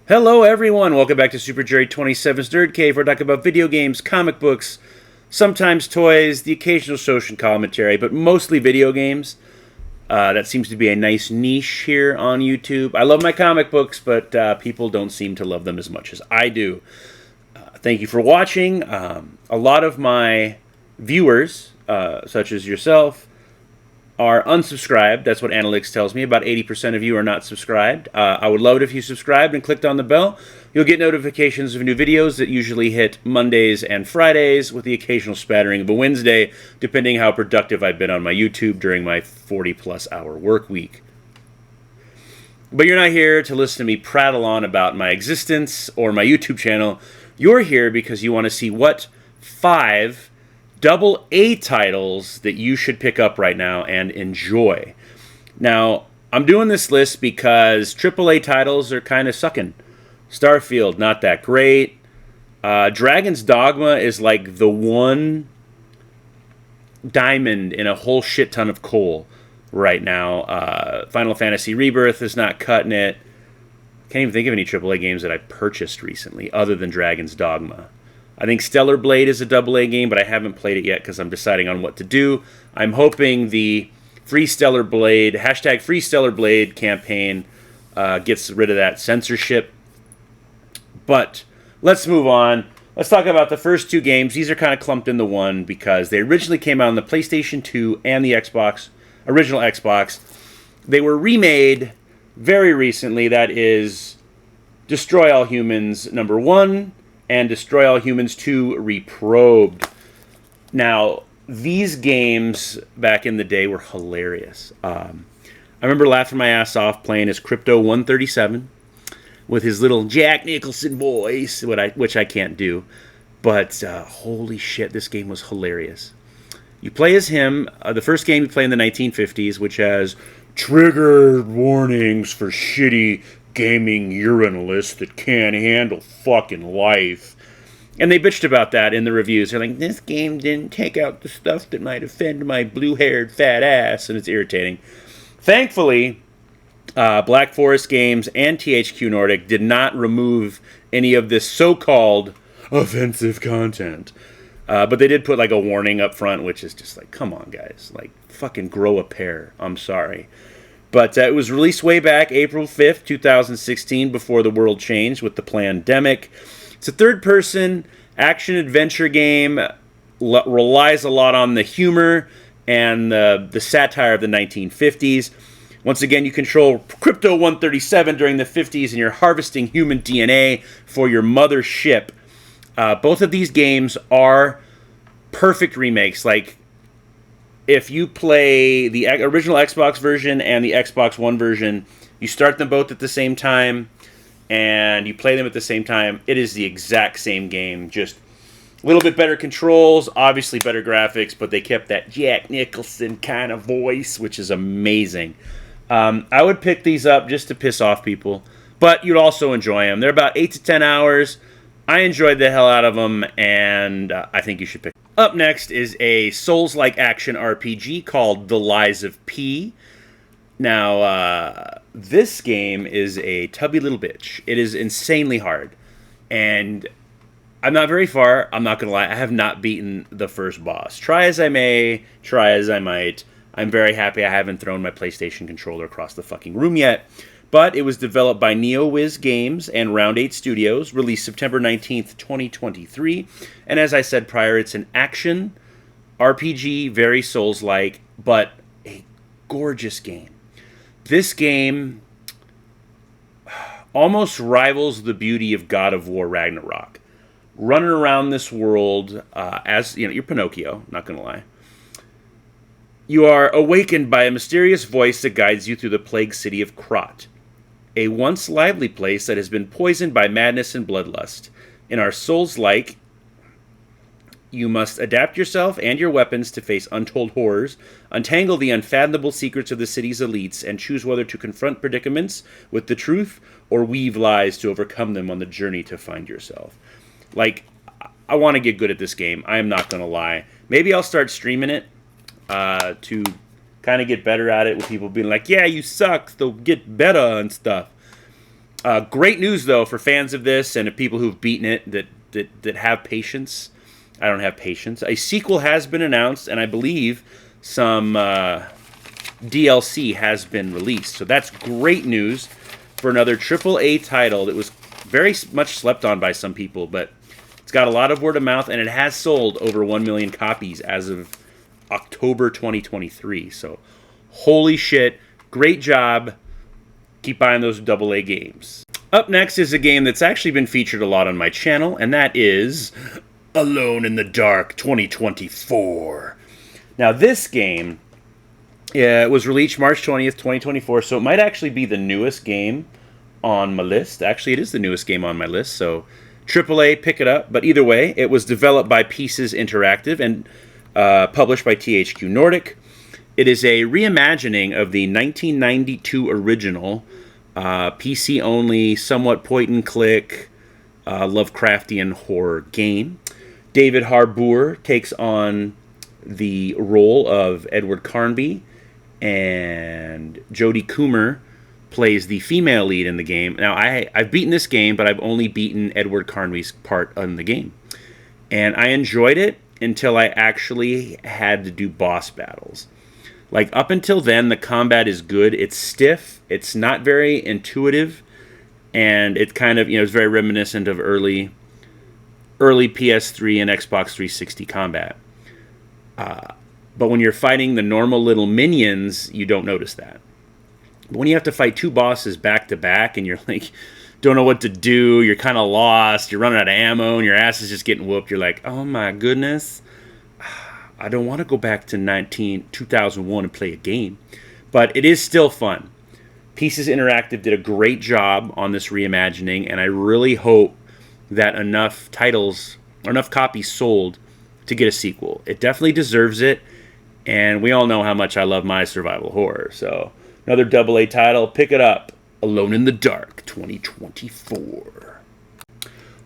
Hello everyone, welcome back to Super Jerry 27's Nerd Cave, where I talk about video games, comic books, sometimes toys, the occasional social commentary, but mostly video games. That seems to be a nice niche here on YouTube. I love my comic books, but people don't seem to love them as much as I do. Thank you for watching. A lot of my viewers, such as yourself, are unsubscribed. That's what analytics tells me. About 80% of you are not subscribed. I would love it if you subscribed and clicked on the bell. You'll get notifications of new videos that usually hit Mondays and Fridays, with the occasional spattering of a Wednesday, depending how productive I've been on my YouTube during my 40-plus hour work week. But you're not here to listen to me prattle on about my existence or my YouTube channel. You're here because you want to see what 5 double A titles that you should pick up right now and enjoy. Now, I'm doing this list because triple A titles are kind of sucking. Starfield, not that great. Dragon's Dogma is like the one diamond in a whole shit ton of coal right now. Final Fantasy Rebirth is not cutting it. Can't even think of any triple A games that I purchased recently other than Dragon's Dogma. I think Stellar Blade is a AA game, but I haven't played it yet because I'm deciding on what to do. I'm hoping the Free Stellar Blade, hashtag Free Stellar Blade campaign gets rid of that censorship. But let's move on. Let's talk about the first 2 games. These are kind of clumped into one because they originally came out on the PlayStation 2 and the Xbox, original Xbox. They were remade very recently. That is Destroy All Humans #1 and Destroy All Humans 2 Reprobed. Now, these games back in the day were hilarious. I remember laughing my ass off playing as Crypto 137 with his little Jack Nicholson voice, which I can't do. But holy shit, this game was hilarious. You play as him. The first game you play in the 1950s, which has trigger warnings for shitty gaming urinalists that can't handle fucking life. And they bitched about that in the reviews. They're like, this game didn't take out the stuff that might offend my blue-haired fat ass, and it's irritating. Thankfully, Black Forest Games and THQ Nordic did not remove any of this so-called offensive content. But they did put like a warning up front, which is just like, come on, guys. Like, fucking grow a pair. I'm sorry. But it was released way back, April 5th, 2016, before the world changed with the pandemic. It's a third-person action-adventure game. Relies a lot on the humor and the satire of the 1950s. Once again, you control Crypto 137 during the 50s, and you're harvesting human DNA for your mother ship. Both of these games are perfect remakes. Like, if you play the original Xbox version and the Xbox One version, you start them both at the same time, and you play them at the same time. It is the exact same game, just a little bit better controls, obviously better graphics, but they kept that Jack Nicholson kind of voice, which is amazing. I would pick these up just to piss off people, but you'd also enjoy them. They're about 8 to 10 hours. I enjoyed the hell out of them, and I think you should pick them. Up next is a Souls-like action RPG called The Lies of P. Now, this game is a tubby little bitch. It is insanely hard, and I'm not very far. I'm not going to lie. I have not beaten the first boss. Try as I may, try as I might. I'm very happy I haven't thrown my PlayStation controller across the fucking room yet. But it was developed by NeoWiz Games and Round 8 Studios, released September 19th, 2023. And as I said prior, it's an action RPG, very Souls-like, but a gorgeous game. This game almost rivals the beauty of God of War Ragnarok. Running around this world as, you're Pinocchio, not going to lie. You are awakened by a mysterious voice that guides you through the plague city of Krat, a once lively place that has been poisoned by madness and bloodlust. In our Souls-like, you must adapt yourself and your weapons to face untold horrors, untangle the unfathomable secrets of the city's elites, and choose whether to confront predicaments with the truth or weave lies to overcome them on the journey to find yourself. Like, I want to get good at this game. I am not going to lie. Maybe I'll start streaming it to kind of get better at it, with people being like, yeah, you suck, so get better and stuff. Great news, though, for fans of this and people who've beaten it that have patience. I don't have patience. A sequel has been announced, and I believe some DLC has been released. So that's great news for another AAA title that was very much slept on by some people, but it's got a lot of word of mouth, and it has sold over 1 million copies as of October 2023. So, holy shit, great job. Keep buying those AA games. Up next is a game that's actually been featured a lot on my channel, and that is Alone in the Dark 2024. Now, this game was released March 20th, 2024, so it might actually be the newest game on my list. Actually, it is the newest game on my list, so AAA, pick it up. But either way, it was developed by Pieces Interactive and published by THQ Nordic. It is a reimagining of the 1992 original, PC-only, somewhat point-and-click, Lovecraftian horror game. David Harbour takes on the role of Edward Carnby, and Jodie Comer plays the female lead in the game. Now, I've beaten this game, but I've only beaten Edward Carnby's part in the game. And I enjoyed it until I actually had to do boss battles. Like, up until then, the combat is good. It's stiff. It's not very intuitive. And it kind of, it's very reminiscent of early PS3 and Xbox 360 combat. But when you're fighting the normal little minions, you don't notice that. But when you have to fight two bosses back to back and you're like, don't know what to do, you're kind of lost, you're running out of ammo, and your ass is just getting whooped, you're like, oh my goodness, I don't want to go back to 2001 and play a game. But it is still fun. Pieces Interactive did a great job on this reimagining, and I really hope that enough copies sold to get a sequel. It definitely deserves it, and we all know how much I love my survival horror. So, another AA title, pick it up. Alone in the Dark 2024.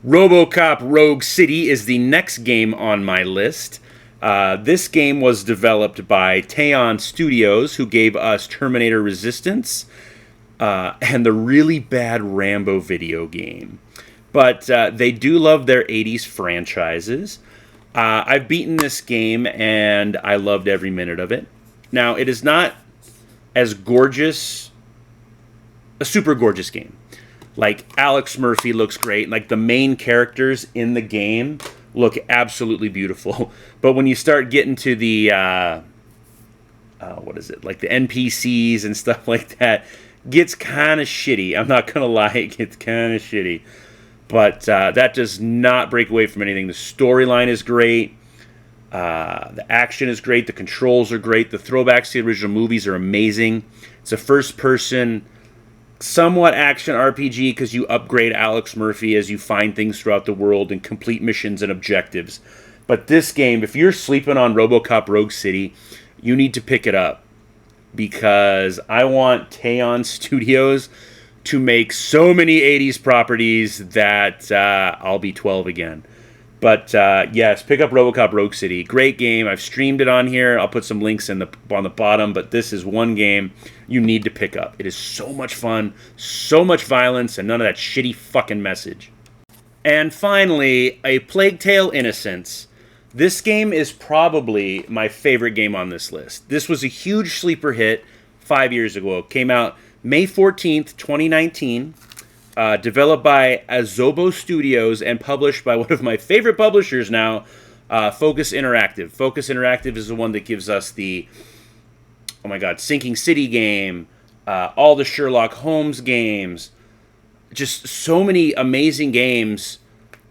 RoboCop Rogue City is the next game on my list. This game was developed by Teon Studios, who gave us Terminator Resistance and the really bad Rambo video game. But they do love their 80s franchises. I've beaten this game, and I loved every minute of it. Now, it is not as gorgeous, a super gorgeous game. Like, Alex Murphy looks great. Like, the main characters in the game look absolutely beautiful. But when you start getting to the, like the NPCs and stuff like that, gets kind of shitty. I'm not going to lie, it gets kind of shitty. But that does not break away from anything. The storyline is great. The action is great. The controls are great. The throwbacks to the original movies are amazing. It's a first-person, somewhat action RPG because you upgrade Alex Murphy as you find things throughout the world and complete missions and objectives. But this game, if you're sleeping on RoboCop Rogue City, you need to pick it up because I want Teon Studios to make so many 80s properties that I'll be 12 again. But yes, pick up RoboCop Rogue City. Great game. I've streamed it on here. I'll put some links on the bottom. But this is one game you need to pick up. It is so much fun, so much violence, and none of that shitty fucking message. And finally, A Plague Tale: Innocence. This game is probably my favorite game on this list. This was a huge sleeper hit 5 years ago. It came out May 14th, 2019. Developed by Azobo Studios and published by one of my favorite publishers now, Focus Interactive. Focus Interactive is the one that gives us the, Sinking City game, all the Sherlock Holmes games, just so many amazing games.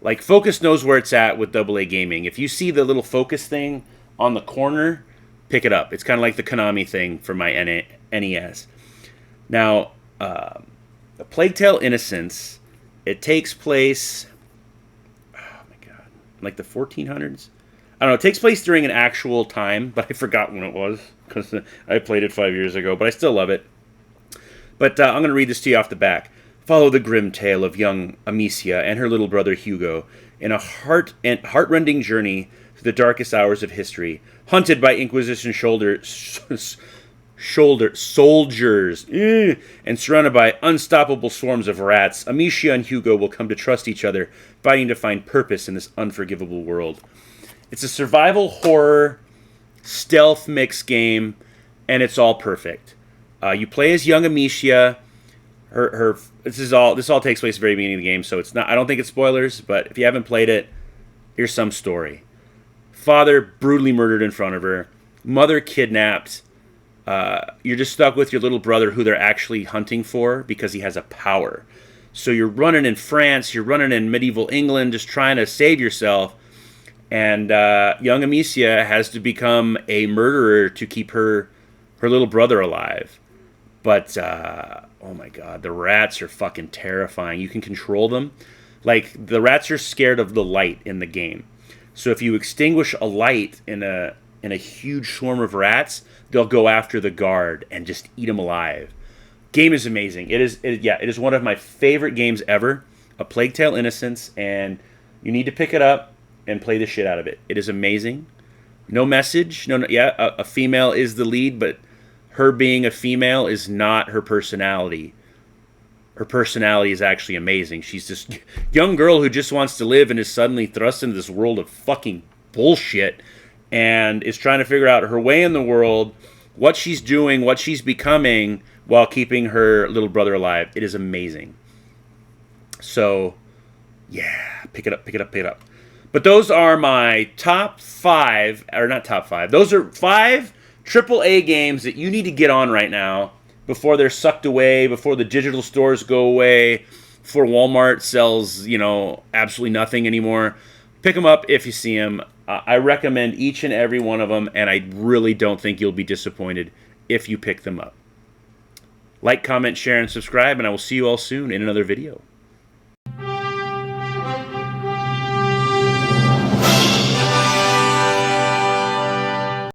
Like, Focus knows where it's at with AA gaming. If you see the little Focus thing on the corner, pick it up. It's kind of like the Konami thing for my NES. Now, A Plague Tale: Innocence, it takes place, like the 1400s? I don't know, it takes place during an actual time, but I forgot when it was, because I played it 5 years ago, but I still love it. But I'm going to read this to you off the back. Follow the grim tale of young Amicia and her little brother Hugo in a heart-rending journey through the darkest hours of history, hunted by Inquisition soldiers, and surrounded by unstoppable swarms of rats, Amicia and Hugo will come to trust each other, fighting to find purpose in this unforgivable world. It's a survival horror stealth mix game, and it's all perfect. You play as young Amicia. This all takes place at the very beginning of the game, so it's not. I don't think it's spoilers, but if you haven't played it, here's some story. Father brutally murdered in front of her. Mother kidnapped. You're just stuck with your little brother, who they're actually hunting for because he has a power. So you're running in France, you're running in medieval England, just trying to save yourself. And young Amicia has to become a murderer to keep her little brother alive. But, oh my god, the rats are fucking terrifying. You can control them. Like, the rats are scared of the light in the game. So if you extinguish a light in a huge swarm of rats, they'll go after the guard and just eat them alive. Game is amazing. It is one of my favorite games ever. A Plague Tale Innocence, and you need to pick it up and play the shit out of it. It is amazing. No message. A female is the lead, but her being a female is not her personality. Her personality is actually amazing. She's this young girl who just wants to live and is suddenly thrust into this world of fucking bullshit and is trying to figure out her way in the world, what she's doing, what she's becoming, while keeping her little brother alive. It is amazing. So, yeah, pick it up. But those are my top 5, or not top 5. Those are 5 AAA games that you need to get on right now before they're sucked away, before the digital stores go away, before Walmart sells, absolutely nothing anymore. Pick them up if you see them. I recommend each and every one of them, and I really don't think you'll be disappointed if you pick them up. Like, comment, share, and subscribe, and I will see you all soon in another video.